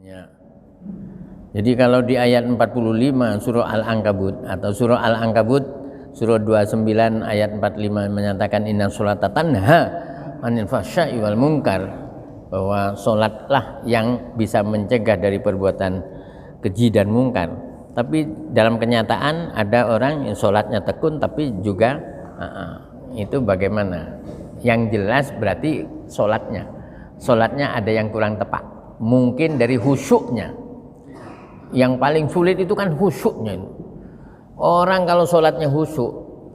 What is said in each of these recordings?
Ya. Jadi kalau di ayat 45 surah Al-Ankabut atau surah Al-Ankabut surah 29 ayat 45 menyatakan inna sholata tanha 'anil fahsya'i wal munkar, bahwa sholatlah yang bisa mencegah dari perbuatan keji dan mungkar. Tapi dalam kenyataan ada orang yang sholatnya tekun tapi juga itu bagaimana? Yang jelas berarti sholatnya ada yang kurang tepat, mungkin dari khusyuknya. Yang paling sulit itu kan khusyuknya. Orang kalau sholatnya khusyuk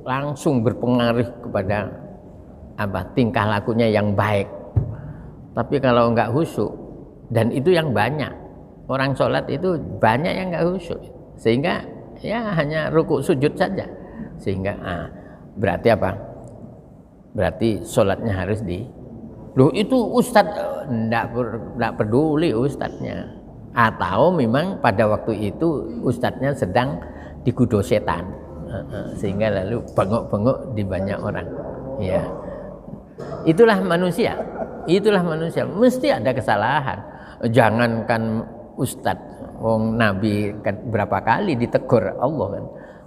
langsung berpengaruh kepada tingkah lakunya yang baik. Tapi kalau enggak khusyuk, dan itu yang banyak, orang sholat itu banyak yang enggak khusyuk, sehingga ya hanya rukuk sujud saja, sehingga berarti apa? Berarti sholatnya harus itu ustadz enggak peduli ustadznya, atau memang pada waktu itu ustadznya sedang digoda setan, sehingga lalu bengok-bengok di banyak orang. Ya, itulah manusia, mesti ada kesalahan. Jangankan ustadz, wong Nabi kan berapa kali ditegur Allah kan,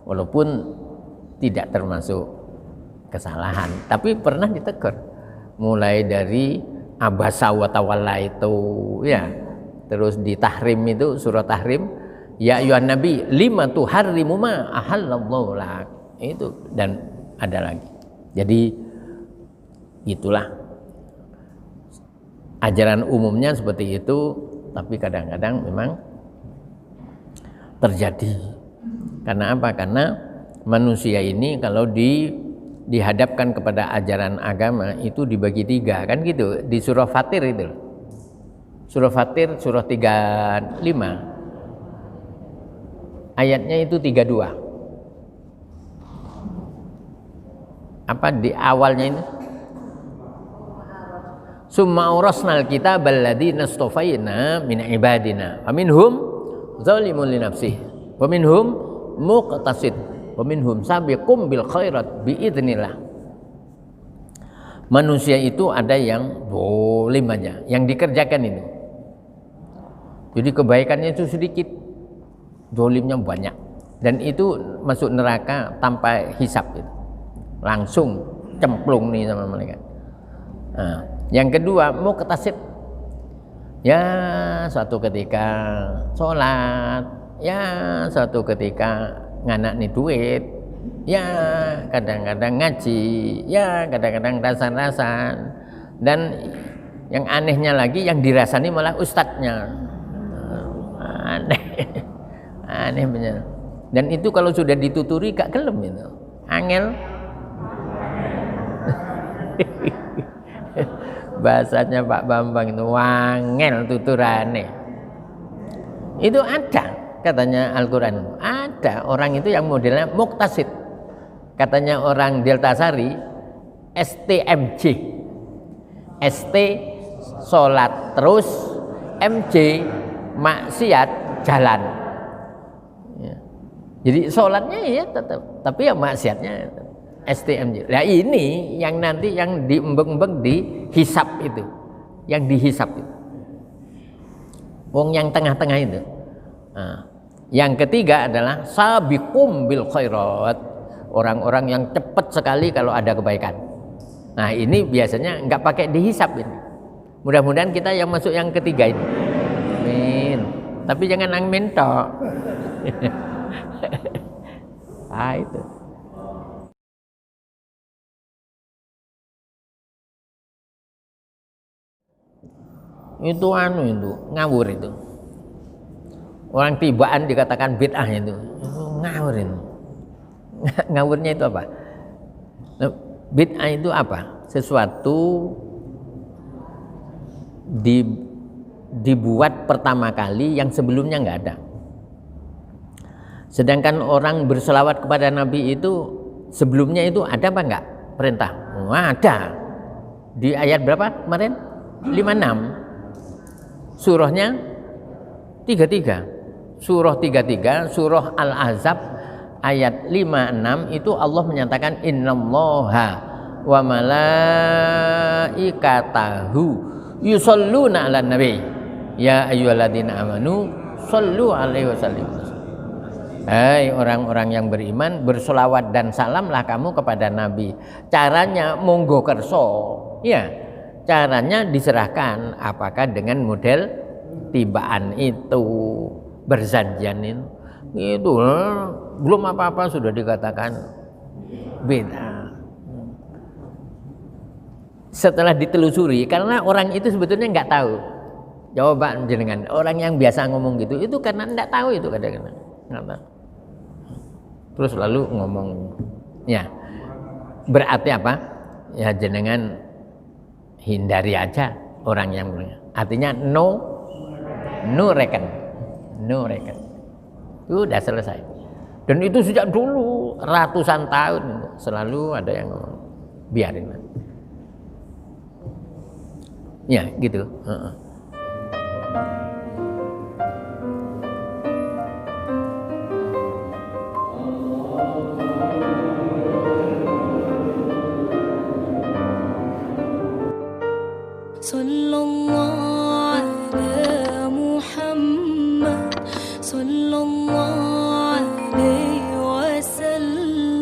walaupun tidak termasuk kesalahan, tapi pernah ditegur. Mulai dari abasa wa tawalla itu ya, terus di Tahrim itu surah Tahrim, ya ayyuhan nabi lima tuharrimu ma ahallallahu lak, itu, dan ada lagi. Jadi itulah ajaran umumnya seperti itu, tapi kadang-kadang memang terjadi. Karena apa? Karena manusia ini kalau dihadapkan kepada ajaran agama itu dibagi tiga, kan gitu, di surah Fatir itu. Surah Fatir surah 35 ayatnya itu 32. Apa di awalnya ini? Summa aurasnal kitabal ladzina istafaina min ibadina faminhum zalimun li nafsihi wa minhum muqtasid wa minhum sabiqum bil khairat biidznillah. Manusia itu ada yang zalim aja, yang dikerjakan itu. Jadi kebaikannya itu sedikit, zalimnya banyak, dan itu masuk neraka tanpa hisab itu. Langsung cemplung nih sama malaikat. Yang kedua muqtasid, ya suatu ketika sholat, ya suatu ketika nganak nih duit, ya kadang-kadang ngaji, ya kadang-kadang rasan-rasan, dan yang anehnya lagi yang dirasani malah ustadznya. Aneh benar. Dan itu kalau sudah dituturi gak gelem itu, angel. Bahasanya Pak Bambang itu wangel tuturane. Itu ada, katanya Al-Quran, ada orang itu yang modelnya muqtasid. Katanya orang Deltasari, STMJ, ST sholat terus, MJ maksiat jalan ya. Jadi sholatnya ya tetap, tapi ya maksiatnya STMJ. Nah ini yang nanti yang diembeng-embeng dihisap itu, yang dihisap itu, wong yang tengah-tengah itu. Yang ketiga adalah sabiqum bil khairat, orang-orang yang cepat sekali kalau ada kebaikan. Nah ini biasanya nggak pakai dihisap ini. Mudah-mudahan kita yang masuk yang ketiga ini. Amin. Tapi jangan amin tok. Itu. Itu ngawur itu. Orang tibaan dikatakan bid'ah itu ngawur itu. Ngawurnya itu apa? Bid'ah itu apa? Sesuatu dibuat pertama kali yang sebelumnya nggak ada. Sedangkan orang berselawat kepada Nabi itu sebelumnya itu ada apa enggak perintah? Ada. Di ayat berapa kemarin? 56. Surahnya 33. Surah 33, surah Al-Ahzab ayat 56 itu Allah menyatakan innallaha wa malaikatahu yusholluna 'alan nabi Ya ayyuhalladzina amanu shollu alaihi wasallim. Hai orang-orang yang beriman, bersolawat dan salamlah kamu kepada Nabi. Caranya monggo kerso. Ya, caranya diserahkan. Apakah dengan model tibaan itu, berjanjian itu belum apa-apa sudah dikatakan beda. Setelah ditelusuri, karena orang itu sebetulnya nggak tahu. Jawaban jenengan, orang yang biasa ngomong gitu, itu karena nggak tahu itu kadang-kadang. Nggak tahu. Terus lalu ngomong, ya berarti apa? Ya jenengan hindari aja orang yang punya. Artinya no reckon. Itu udah selesai. Dan itu sejak dulu ratusan tahun selalu ada yang ngomong biarin. Ya gitu. Sallallahu